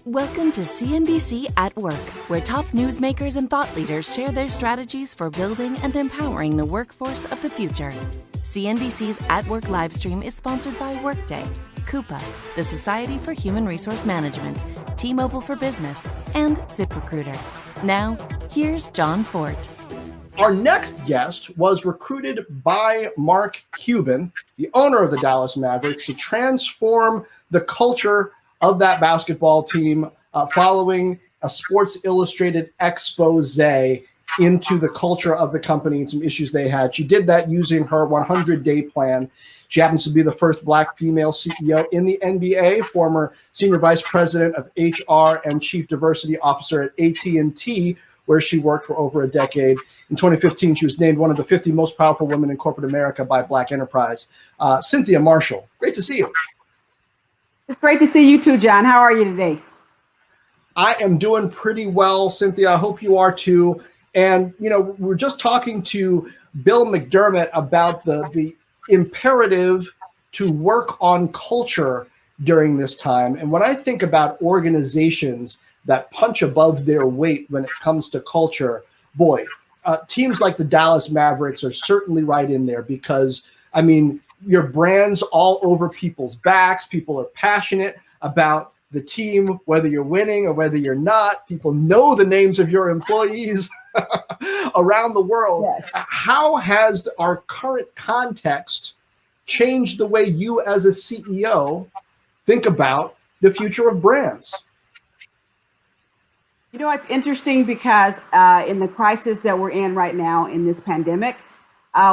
Welcome to CNBC at Work, where top newsmakers and thought leaders share their strategies for building and empowering the workforce of the future. CNBC's At Work livestream is sponsored by Workday, Coupa, the Society for Human Resource Management, T-Mobile for Business, and ZipRecruiter. Now, here's Jon Fortt. Our next guest was recruited by Mark Cuban, the owner of the Dallas Mavericks, to transform the culture of that basketball team following a Sports Illustrated expose into the culture of the company and some issues they had. She did that using her 100-day plan. She happens to be the first Black female CEO in the NBA, former senior vice president of HR and chief diversity officer at AT&T, where she worked for over a decade. In 2015, she was named one of the 50 most powerful women in corporate America by Black Enterprise. Cynthia Marshall, great to see you. It's great to see you too, John. How are you today? I am doing pretty well, Cynthia. I hope you are too. And, you know, we're just talking to Bill McDermott about the imperative to work on culture during this time. And when I think about organizations that punch above their weight when it comes to culture, boy, teams like the Dallas Mavericks are certainly right in there because, I mean, your brand's all over people's backs. People are passionate about the team, whether you're winning or whether you're not. People know the names of your employees around the world. Yes. How has our current context changed the way you as a CEO think about the future of brands? You know, it's interesting because in the crisis that we're in right now in this pandemic,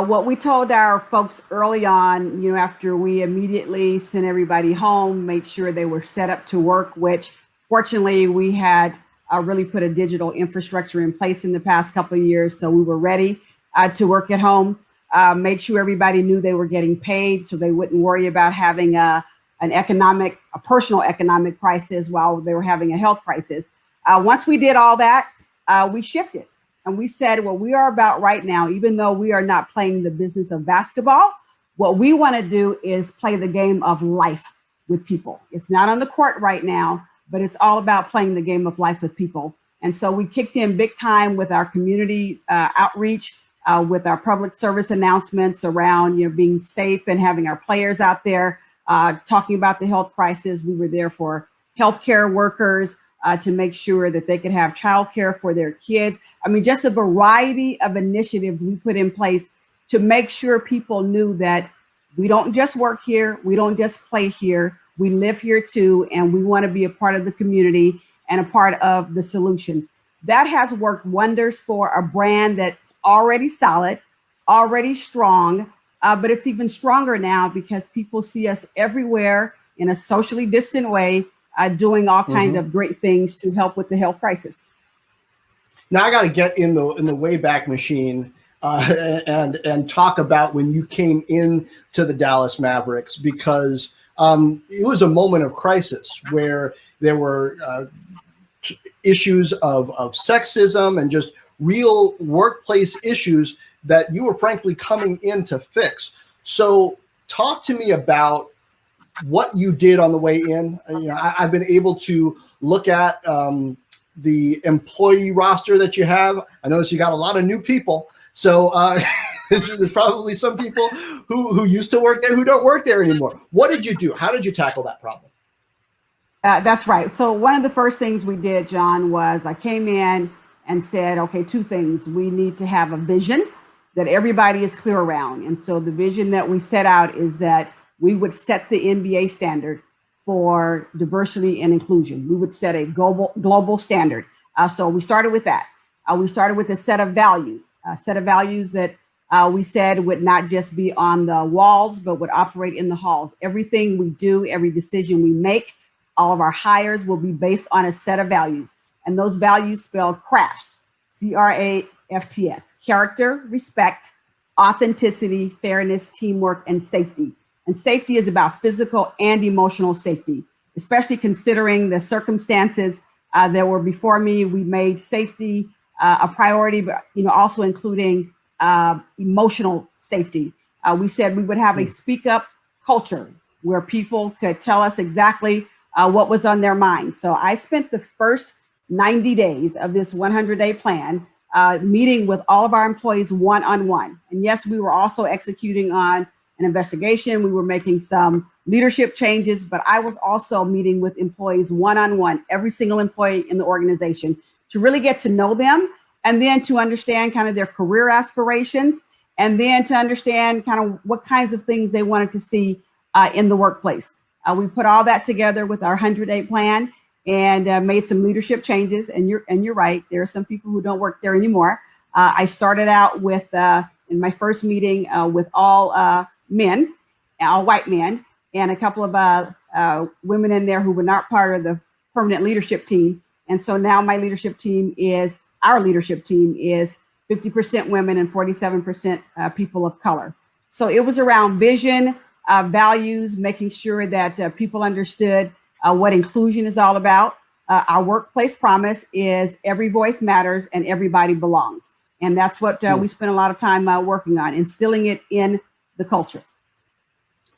what we told our folks early on, you know, after we immediately sent everybody home, made sure they were set up to work, which fortunately we had really put a digital infrastructure in place in the past couple of years. So we were ready to work at home, made sure everybody knew they were getting paid so they wouldn't worry about having a personal economic crisis while they were having a health crisis. Once we did all that, we shifted. And we said, what we are about right now, even though we are not playing the business of basketball, what we want to do is play the game of life with people. It's not on the court right now, but it's all about playing the game of life with people. And so we kicked in big time with our community outreach, with our public service announcements around, you know, being safe and having our players out there talking about the health crisis. We were there for healthcare workers, to make sure that they could have childcare for their kids. I mean, just a variety of initiatives we put in place to make sure people knew that we don't just work here, we don't just play here, we live here too, and we want to be a part of the community and a part of the solution. That has worked wonders for a brand that's already solid, already strong, but it's even stronger now because people see us everywhere in a socially distant way, doing all kinds of great things to help with the health crisis. Now I got to get in the Wayback Machine and talk about when you came in to the Dallas Mavericks, because it was a moment of crisis where there were issues of sexism and just real workplace issues that you were frankly coming in to fix. So talk to me about what you did on the way in. You know, I've been able to look at the employee roster that you have. I notice you got a lot of new people. So there's probably some people who used to work there who don't work there anymore. What did you do? How did you tackle that problem? That's right. So one of the first things we did, John, was I came in and said, okay, two things. We need to have a vision that everybody is clear around. And so the vision that we set out is that we would set the NBA standard for diversity and inclusion. We would set a global standard. So we started with that. We started with a set of values that we said would not just be on the walls, but would operate in the halls. Everything we do, every decision we make, all of our hires will be based on a set of values. And those values spell CRAFTS, C-R-A-F-T-S, character, respect, authenticity, fairness, teamwork, and safety. And safety is about physical and emotional safety, especially considering the circumstances that were before me. We made safety a priority, but also including emotional safety. We said we would have a speak up culture where people could tell us exactly what was on their mind. So I spent the first 90 days of this 100-day plan meeting with all of our employees one-on-one. And yes, we were also executing on an investigation. We were making some leadership changes, but I was also meeting with employees one-on-one, every single employee in the organization, to really get to know them, and then to understand kind of their career aspirations, and then to understand kind of what kinds of things they wanted to see in the workplace. We put all that together with our 100-day plan and made some leadership changes. And you're right, there are some people who don't work there anymore. I started out with in my first meeting with all men, all white men, and a couple of women in there who were not part of the permanent leadership team. And so now our leadership team is 50% women and 47% people of color. So it was around vision, values, making sure that people understood what inclusion is all about. Our workplace promise is every voice matters and everybody belongs. And that's what we spent a lot of time working on, instilling it in the culture.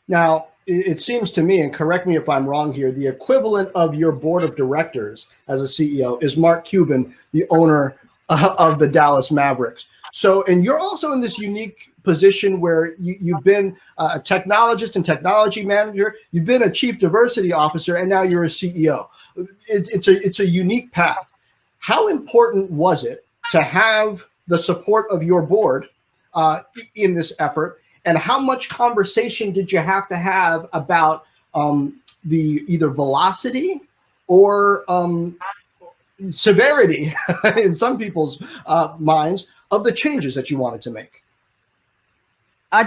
Now, it seems to me, and correct me if I'm wrong here, the equivalent of your board of directors as a CEO is Mark Cuban, the owner of the Dallas Mavericks. So, and you're also in this unique position where you've been a technologist and technology manager, you've been a chief diversity officer, and now you're a CEO. It's a unique path. How important was it to have the support of your board in this effort? And how much conversation did you have to have about the either velocity or severity in some people's minds of the changes that you wanted to make?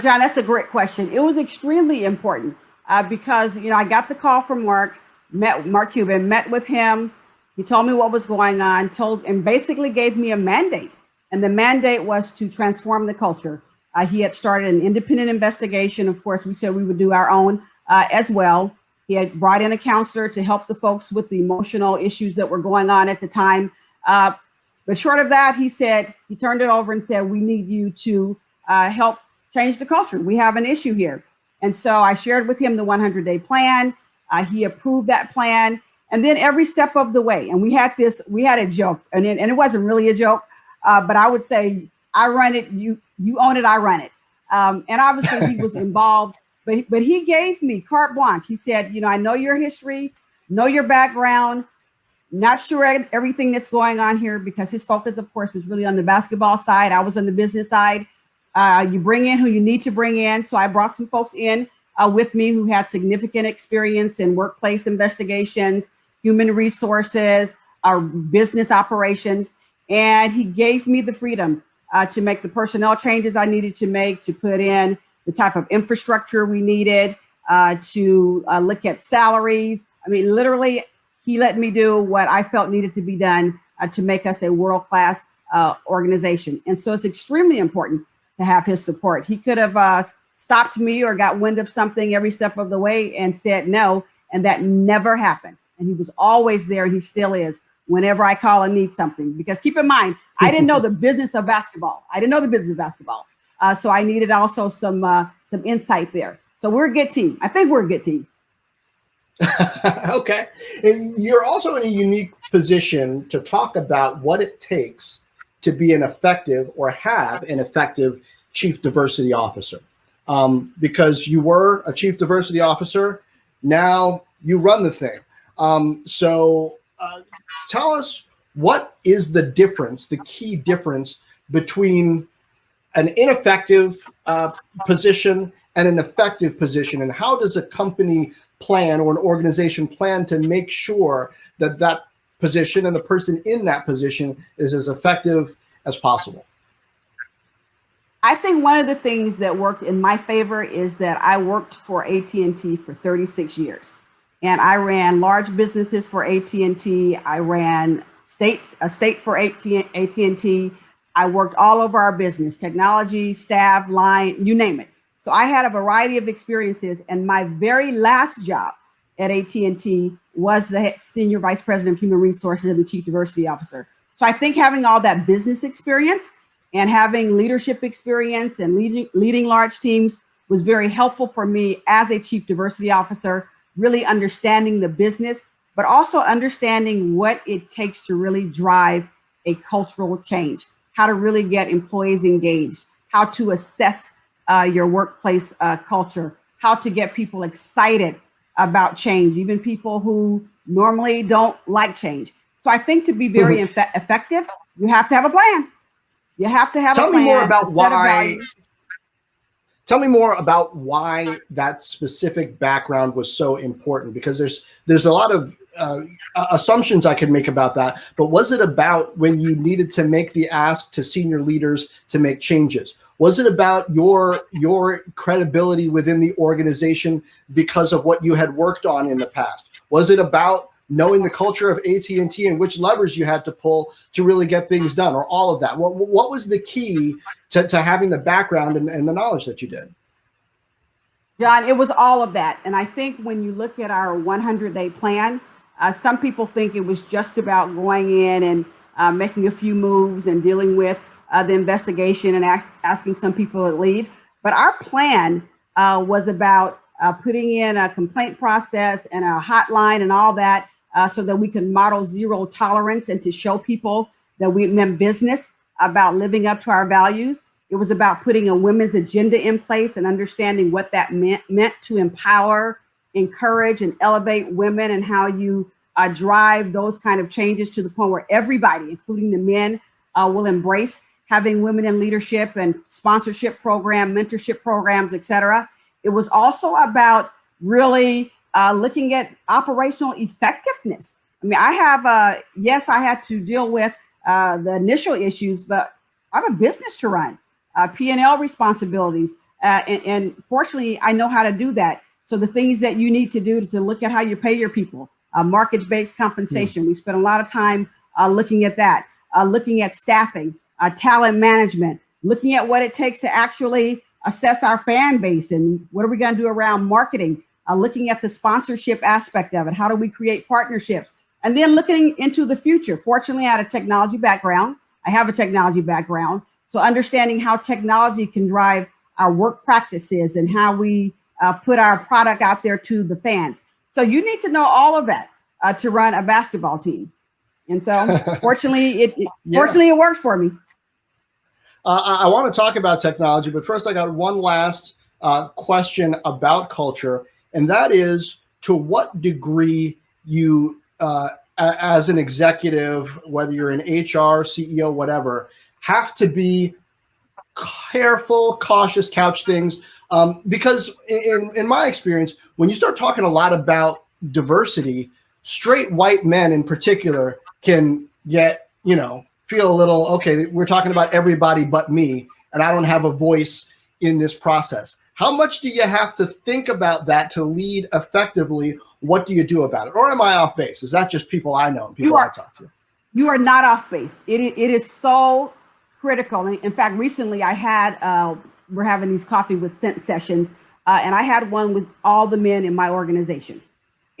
John, that's a great question. It was extremely important because, I got the call from Mark Cuban, met with him. He told me what was going on, and basically gave me a mandate. And the mandate was to transform the culture. He had started an independent investigation. Of course, we said we would do our own as well. He had brought in a counselor to help the folks with the emotional issues that were going on at the time. But short of that, he turned it over and said, we need you to help change the culture. We have an issue here. And so I shared with him the 100-day plan. He approved that plan. And then every step of the way, and we had a joke, and it wasn't really a joke, but I would say, I run it, you own it, I run it. And obviously he was involved, but he gave me carte blanche. He said, I know your history, know your background, not sure everything that's going on here, because his focus, of course, was really on the basketball side. I was on the business side. You bring in who you need to bring in. So I brought some folks in with me who had significant experience in workplace investigations, human resources, business operations. And he gave me the freedom to make the personnel changes I needed to make, to put in the type of infrastructure we needed, to look at salaries. I mean, literally, he let me do what I felt needed to be done to make us a world-class organization. And so it's extremely important to have his support. He could have stopped me or got wind of something every step of the way and said no, and that never happened. And he was always there, and he still is, whenever I call and need something. Because keep in mind, I didn't know the business of basketball. So I needed also some insight there. So we're a good team. I think we're a good team. Okay. You're also in a unique position to talk about what it takes to be an effective or have an effective chief diversity officer. Because you were a chief diversity officer, now you run the thing. So tell us, what is the difference, the key difference between an ineffective position and an effective position? And how does a company plan or an organization plan to make sure that that position and the person in that position is as effective as possible? I think one of the things that worked in my favor is that I worked for AT&T for 36 years. And I ran large businesses for AT&T. I ran a state for AT&T. I worked all over our business, technology, staff, line, you name it. So I had a variety of experiences. And my very last job at AT&T was the Senior Vice President of Human Resources and the Chief Diversity Officer. So I think having all that business experience and having leadership experience and leading large teams was very helpful for me as a Chief Diversity Officer. really understanding the business, but also understanding what it takes to really drive a cultural change, how to really get employees engaged, how to assess your workplace culture, how to get people excited about change, even people who normally don't like change. So I think to be very effective, you have to have a plan. You have to have a plan. Tell me more about why. Tell me more about why that specific background was so important, because there's a lot of assumptions I could make about that. But was it about when you needed to make the ask to senior leaders to make changes? Was it about your credibility within the organization because of what you had worked on in the past? Was it about knowing the culture of AT&T and which levers you had to pull to really get things done, or all of that? What was the key to having the background and the knowledge that you did? John, it was all of that. And I think when you look at our 100-day plan, some people think it was just about going in and making a few moves and dealing with the investigation and asking some people to leave. But our plan was about putting in a complaint process and a hotline and all that so that we can model zero tolerance and to show people that we meant business about living up to our values. It was about putting a women's agenda in place and understanding what that meant to empower, encourage, and elevate women, and how you drive those kind of changes to the point where everybody, including the men, will embrace having women in leadership and sponsorship program, mentorship programs, et cetera. It was also about really looking at operational effectiveness. I mean, I have, yes, I had to deal with the initial issues, but I have a business to run, P&L responsibilities. And fortunately, I know how to do that. So the things that you need to do to look at how you pay your people, market-based compensation. We spent a lot of time looking at that, looking at staffing, talent management, looking at what it takes to actually assess our fan base and what are we going to do around marketing, looking at the sponsorship aspect of it. How do we create partnerships? And then looking into the future. Fortunately, I had a technology background. I have a technology background. So understanding how technology can drive our work practices and how we put our product out there to the fans. So you need to know all of that to run a basketball team. And so fortunately, it worked for me. I want to talk about technology, but first I got one last question about culture, and that is to what degree you, as an executive, whether you're in HR, CEO, whatever, have to be careful, cautious, couch things, because in my experience, when you start talking a lot about diversity, straight white men in particular can get, feel a little, okay, we're talking about everybody but me, and I don't have a voice in this process. How much do you have to think about that to lead effectively? What do you do about it? Or am I off base? Is that just people I know and people I talk to? You are not off base. It is so critical. In fact, recently I had, we're having these coffee with scent sessions, and I had one with all the men in my organization.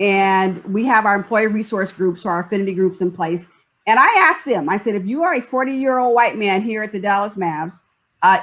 And we have our employee resource groups, or our affinity groups in place. And I asked them, I said, if you are a 40-year-old white man here at the Dallas Mavs,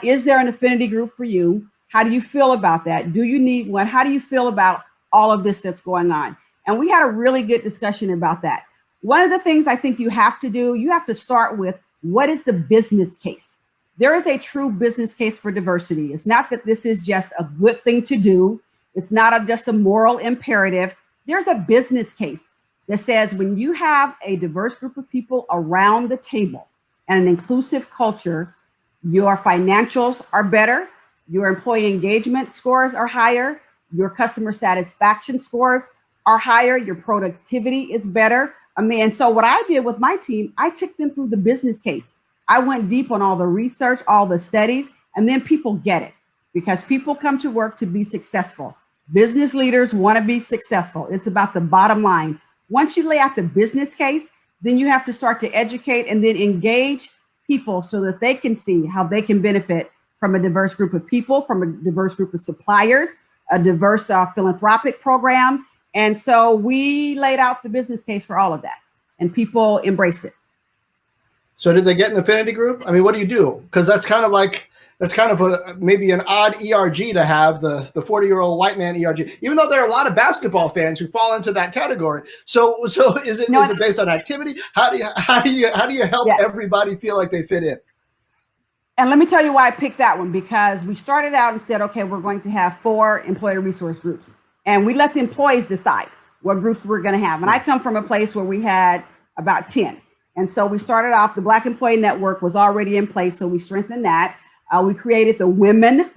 is there an affinity group for you? How do you feel about that? Do you need one? How do you feel about all of this that's going on? And we had a really good discussion about that. One of the things I think you have to do, you have to start with, what is the business case? There is a true business case for diversity. It's not that this is just a good thing to do. It's not just a moral imperative. There's a business case that says when you have a diverse group of people around the table and an inclusive culture, your financials are better, your employee engagement scores are higher, your customer satisfaction scores are higher, your productivity is better. And so what I did with my team, I took them through the business case. I went deep on all the research, all the studies, and then people get it because people come to work to be successful. Business leaders want to be successful. It's about the bottom line. Once you lay out the business case, then you have to start to educate and then engage people so that they can see how they can benefit from a diverse group of people, from a diverse group of suppliers, a diverse philanthropic program. And so we laid out the business case for all of that, and people embraced it. So did they get an affinity group? I mean, what do you do? Because that's kind of like That's kind of maybe an odd ERG to have, the 40-year-old white man ERG, even though there are a lot of basketball fans who fall into that category. So is it based on activity? How do you help everybody feel like they fit in? And let me tell you why I picked that one, because we started out and said, okay, we're going to have 4 employee resource groups, and we let the employees decide what groups we're going to have. And I come from a place where we had about 10. And so we started off, the Black Employee Network was already in place, so we strengthened that. We created the Women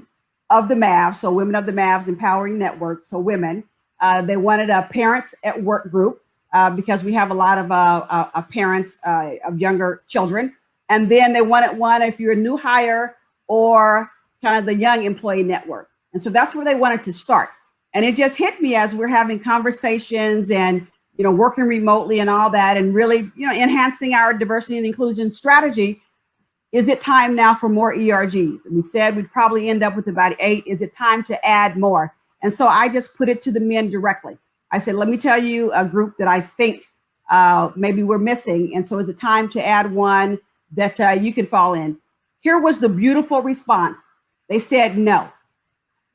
of the Mavs, so Women of the Mavs Empowering Network, so women. They wanted a Parents at Work group because we have a lot of parents of younger children. And then they wanted one if you're a new hire or kind of the young employee network. And so that's where they wanted to start. And it just hit me as we're having conversations and, working remotely and all that, and really, enhancing our diversity and inclusion strategy. Is it time now for more ERGs? We said we'd probably end up with about 8. Is it time to add more? And so I just put it to the men directly. I said, let me tell you a group that I think maybe we're missing. And so is it time to add one that you can fall in? Here was the beautiful response. They said, no,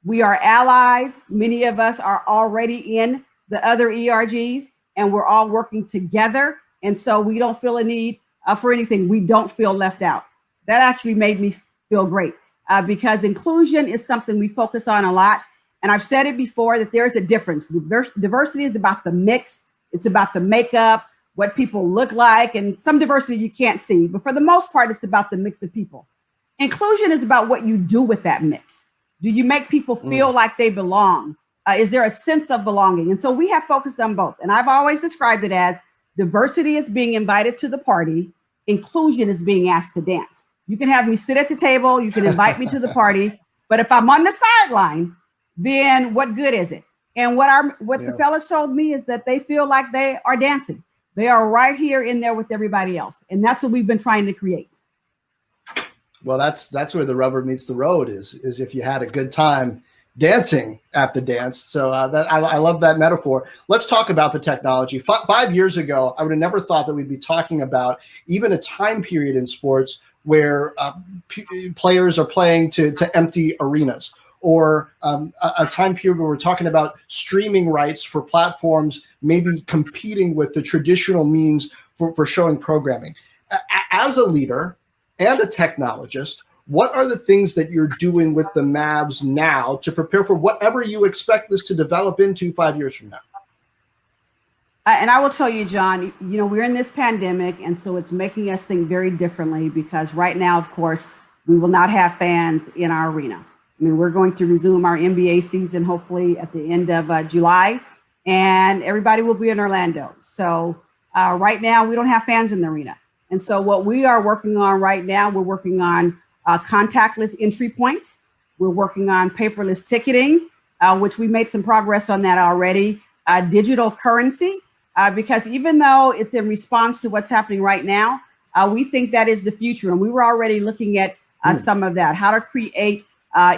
we are allies. Many of us are already in the other ERGs, and we're all working together. And so we don't feel a need for anything. We don't feel left out. That actually made me feel great because inclusion is something we focus on a lot. And I've said it before that there's a difference. Diversity is about the mix. It's about the makeup, what people look like, and some diversity you can't see. But for the most part, it's about the mix of people. Inclusion is about what you do with that mix. Do you make people feel like they belong? Is there a sense of belonging? And so we have focused on both. And I've always described it as diversity is being invited to the party. Inclusion is being asked to dance. You can have me sit at the table. You can invite me to the party. But if I'm on the sideline, then what good is it? And what the fellas told me is that they feel like they are dancing. They are right here in there with everybody else. And that's what we've been trying to create. Well, that's where the rubber meets the road is if you had a good time dancing at the dance. So I love that metaphor. Let's talk about the technology. 5 years ago, I would have never thought that we'd be talking about even a time period in sports where players are playing to empty arenas, or a time period where we're talking about streaming rights for platforms maybe competing with the traditional means for showing programming. As a leader and a technologist, what are the things that you're doing with the Mavs now to prepare for whatever you expect this to develop into 5 years from now? And I will tell you, John, we're in this pandemic, and so it's making us think very differently because right now, of course, we will not have fans in our arena. I mean, we're going to resume our NBA season, hopefully at the end of July, and everybody will be in Orlando. So right now, we don't have fans in the arena. And so what we are working on right now, we're working on contactless entry points. We're working on paperless ticketing, which we made some progress on that already. Digital currency, because even though it's in response to what's happening right now, we think that is the future. And we were already looking at some of that, how to create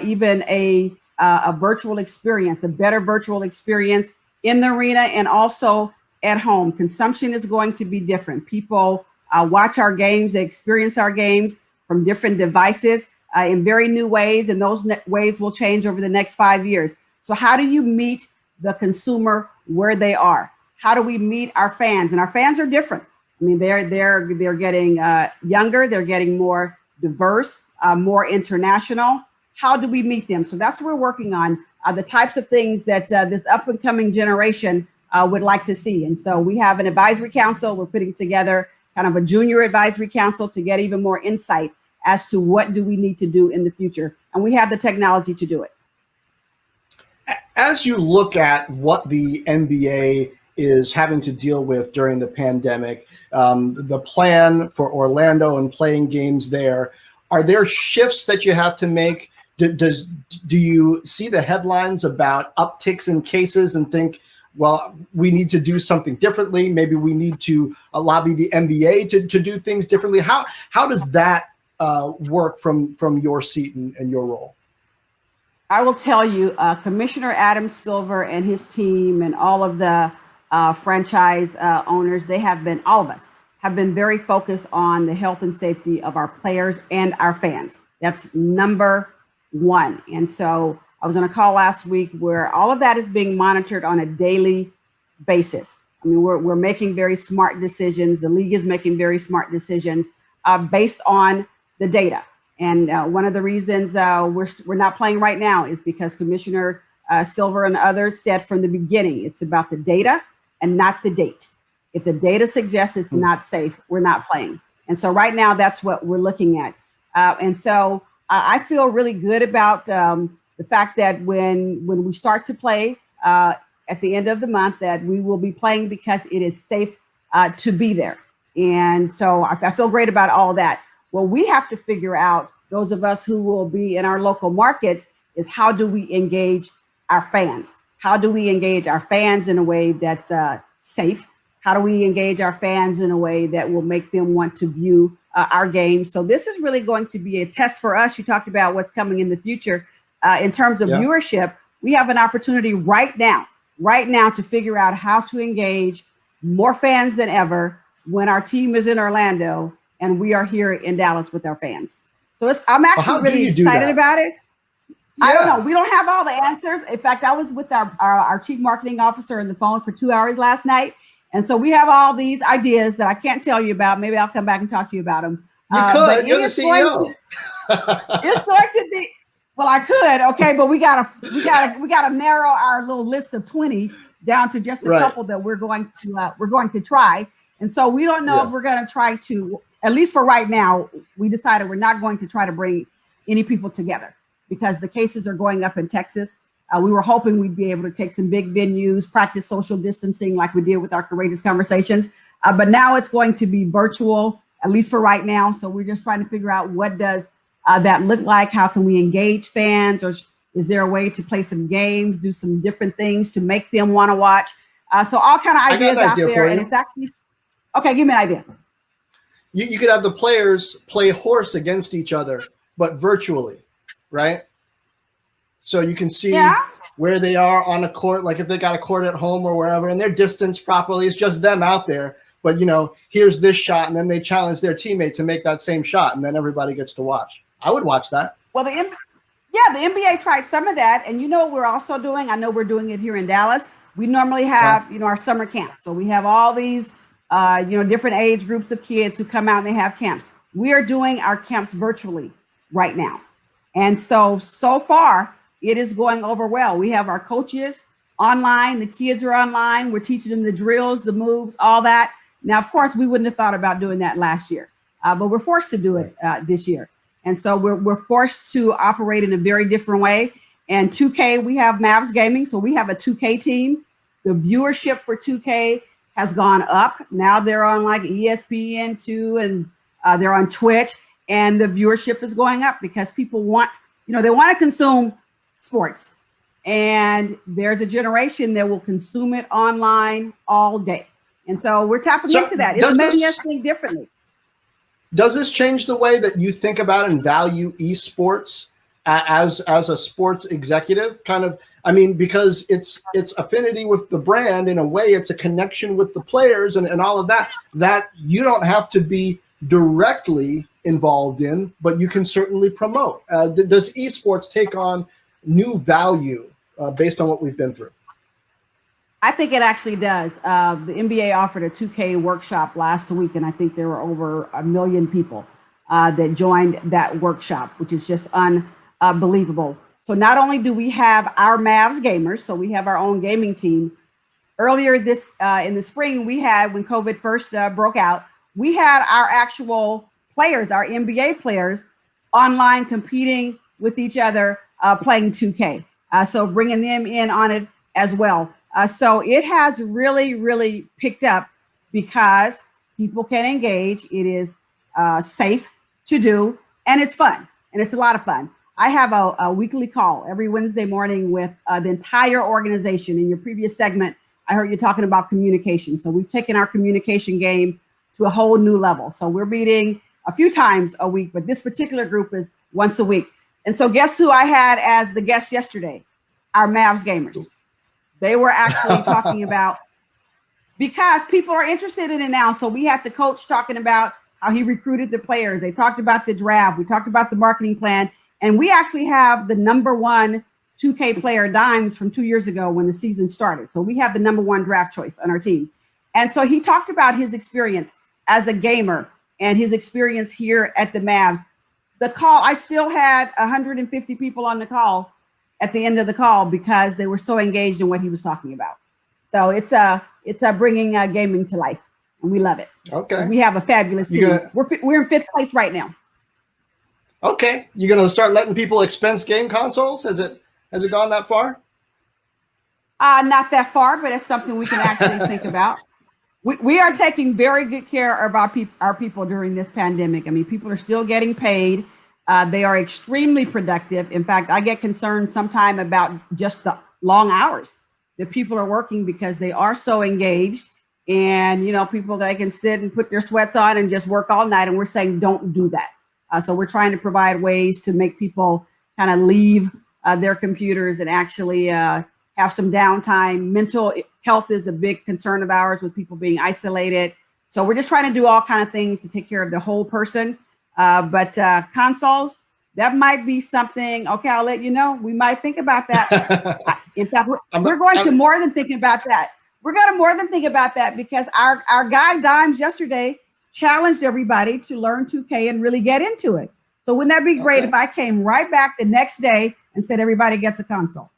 even a virtual experience, a better virtual experience in the arena and also at home. Consumption is going to be different. People watch our games, they experience our games from different devices in very new ways, and those ways will change over the next 5 years. So how do you meet the consumer where they are? How do we meet our fans? And our fans are different. I mean, they're getting younger, they're getting more diverse, more international. How do we meet them? So that's what we're working on, the types of things that this up and coming generation would like to see. And so we have an advisory council. We're putting together kind of a junior advisory council to get even more insight as to what do we need to do in the future. And we have the technology to do it. As you look at what the NBA is having to deal with during the pandemic, the plan for Orlando and playing games there, are there shifts that you have to make? Do you see the headlines about upticks in cases and think, well, we need to do something differently? Maybe we need to lobby the NBA to do things differently. How does that work from your seat and your role? I will tell you, Commissioner Adam Silver and his team and all of the franchise owners, all of us have been very focused on the health and safety of our players and our fans. That's number one. And so I was on a call last week where all of that is being monitored on a daily basis. I mean, we're making very smart decisions. The league is making very smart decisions based on the data. And one of the reasons we're not playing right now is because Commissioner Silver and others said from the beginning, it's about the data and not the date. If the data suggests it's not safe, we're not playing. And so right now, that's what we're looking at. And so I feel really good about the fact that when we start to play at the end of the month, that we will be playing because it is safe to be there. And so I feel great about all that. What we have to figure out, those of us who will be in our local markets, is how do we engage our fans? How do we engage our fans in a way that's safe? How do we engage our fans in a way that will make them want to view our games? So this is really going to be a test for us. You talked about what's coming in the future. In terms of viewership, we have an opportunity right now to figure out how to engage more fans than ever when our team is in Orlando and we are here in Dallas with our fans. So I'm actually really excited about it. Yeah. I don't know. We don't have all the answers. In fact, I was with our chief marketing officer on the phone for 2 hours last night. And so we have all these ideas that I can't tell you about. Maybe I'll come back and talk to you about them. You could. You're the CEO. It's going to be, well, I could. Okay. But we gotta narrow our little list of 20 down to just a couple that we're going to try. And so we don't know if we're going to try to, at least for right now, we decided we're not going to try to bring any people together because the cases are going up in Texas. We were hoping we'd be able to take some big venues, practice social distancing like we did with our Courageous Conversations. But now it's going to be virtual, at least for right now. So we're just trying to figure out what does that look like? How can we engage fans? Or is there a way to play some games, do some different things to make them want to watch? So all kind of ideas out there. And it's actually, okay, give me an idea. You could have the players play horse against each other, but virtually, right? So you can see where they are on a court, like if they got a court at home or wherever, and they're distanced properly. It's just them out there. But, here's this shot, and then they challenge their teammate to make that same shot, and then everybody gets to watch. I would watch that. Well, the NBA tried some of that. And you know what we're also doing? I know we're doing it here in Dallas. We normally have, our summer camp. So we have all these, different age groups of kids who come out and they have camps. We are doing our camps virtually right now. And so far, it is going over well. We have our coaches online. The kids are online. We're teaching them the drills, the moves, all that. Now, of course, we wouldn't have thought about doing that last year, but we're forced to do it this year. And so we're forced to operate in a very different way. And 2K, we have Mavs Gaming. So we have a 2K team. The viewership for 2K has gone up. Now they're on like ESPN2 and they're on Twitch. And the viewership is going up because people want, they want to consume sports. And there's a generation that will consume it online all day. And so we're tapping into that. It's making us think differently. Does this change the way that you think about and value esports as a sports executive? Because it's affinity with the brand. In a way, it's a connection with the players and all of that you don't have to be directly involved in, but you can certainly promote. Does esports take on new value based on what we've been through? I think it actually does. The NBA offered a 2K workshop last week, and I think there were over 1 million people that joined that workshop, which is just unbelievable. So not only do we have our Mavs gamers, so we have our own gaming team. Earlier in the spring, we had, when COVID first broke out, we had our actual players, our NBA players, online competing with each other, playing 2K. So bringing them in on it as well. So it has really, really picked up because people can engage. It is safe to do, and it's fun, and it's a lot of fun. I have a weekly call every Wednesday morning with the entire organization. In your previous segment, I heard you talking about communication. So we've taken our communication game to a whole new level. So we're meeting a few times a week, but this particular group is once a week. And so guess who I had as the guest yesterday? Our Mavs gamers. They were actually talking about, because people are interested in it now. So we had the coach talking about, how he recruited the players. They talked about the draft. We talked about the marketing plan. And we actually have the #1 2K player, Dimes, from 2 years ago when the season started. So we have the #1 draft choice on our team. And so he talked about his experience as a gamer and his experience here at the Mavs. The call, I still had 150 people on the call at the end of the call because they were so engaged in what he was talking about. So it's bringing gaming to life, and we love it. Okay. We have a fabulous team. We're in 5th place right now. Okay. You're going to start letting people expense game consoles? Has it gone that far? Not that far, but it's something we can actually think about. We are taking very good care of our people during this pandemic. I mean, people are still getting paid. They are extremely productive. In fact, I get concerned sometime about just the long hours that people are working because they are so engaged. And, you know, people that can sit and put their sweats on and just work all night. And we're saying, don't do that. So we're trying to provide ways to make people kind of leave their computers and actually have some downtime. Mental health is a big concern of ours with people being isolated. So we're just trying to do all kinds of things to take care of the whole person. But consoles, that might be something. Okay, I'll let you know. We might think about that. In fact, we're going to more than think about that. We're going to more than think about that because our guy Dimes yesterday challenged everybody to learn 2K and really get into it. So wouldn't that be great if I came right back the next day and said everybody gets a console?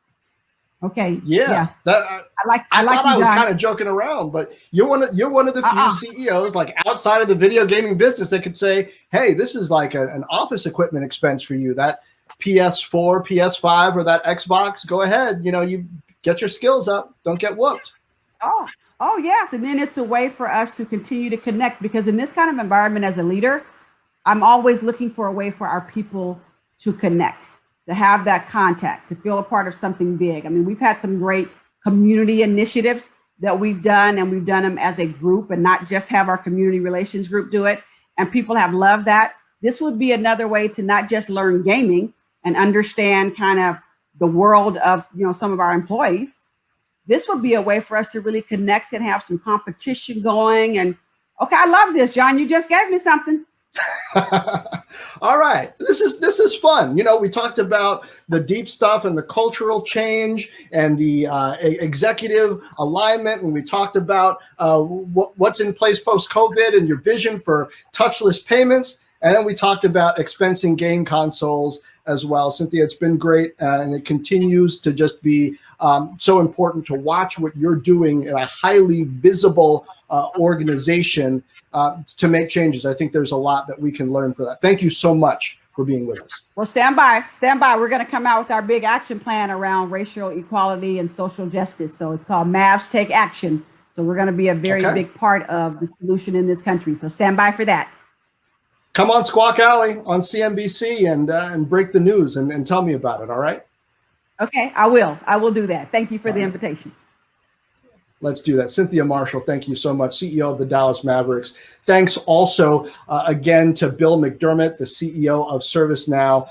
Okay. Yeah. I thought I was kind of joking around, but you're one of the few CEOs, like outside of the video gaming business, that could say, "Hey, this is like an office equipment expense for you. That PS4, PS5, or that Xbox. Go ahead. You know, you get your skills up. Don't get whooped." Oh yes. And then it's a way for us to continue to connect, because in this kind of environment as a leader, I'm always looking for a way for our people to connect, to have that contact, to feel a part of something big. I mean, we've had some great community initiatives that we've done, and we've done them as a group and not just have our community relations group do it. And people have loved that. This would be another way to not just learn gaming and understand kind of the world of, you know, some of our employees. This would be a way for us to really connect and have some competition going. And okay, I love this, John. You just gave me something. All right. This is fun. You know, we talked about the deep stuff and the cultural change and the executive alignment. And we talked about what's in place post-COVID and your vision for touchless payments. And then we talked about expensing game consoles as well. Cynthia, it's been great. And it continues to just be so important to watch what you're doing in a highly visible organization to make changes. I think there's a lot that we can learn for that. Thank you so much for being with us. Well, stand by. We're going to come out with our big action plan around racial equality and social justice. So it's called Mavs Take Action. So we're going to be a very big part of the solution in this country. So stand by for that. Come on Squawk Alley on CNBC and break the news and tell me about it. All right. Okay, I will do that. Thank you for the invitation. Let's do that. Cynthia Marshall, thank you so much, CEO of the Dallas Mavericks. Thanks also again to Bill McDermott, the CEO of ServiceNow.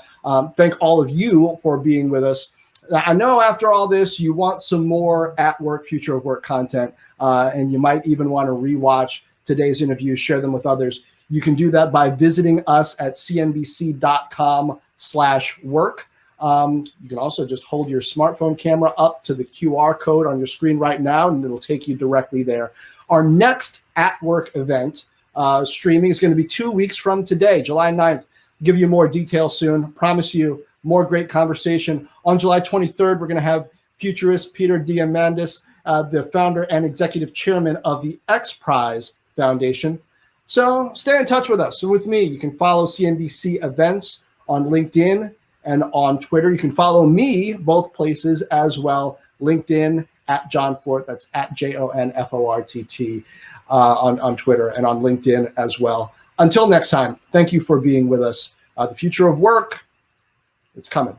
Thank all of you for being with us. I know after all this, you want some more at work, future of work content, and you might even want to rewatch today's interview, share them with others. You can do that by visiting us at cnbc.com/work. You can also just hold your smartphone camera up to the QR code on your screen right now, and it'll take you directly there. Our next at work event streaming is going to be 2 weeks from today, July 9th. I'll give you more details soon. Promise you more great conversation. On July 23rd, we're going to have futurist Peter Diamandis, the founder and executive chairman of the X Prize Foundation. So stay in touch with us and with me. You can follow CNBC events on LinkedIn and on Twitter. You can follow me both places as well. LinkedIn at Jon Fortt. That's at JONFORTT on Twitter and on LinkedIn as well. Until next time, thank you for being with us. The future of work, it's coming.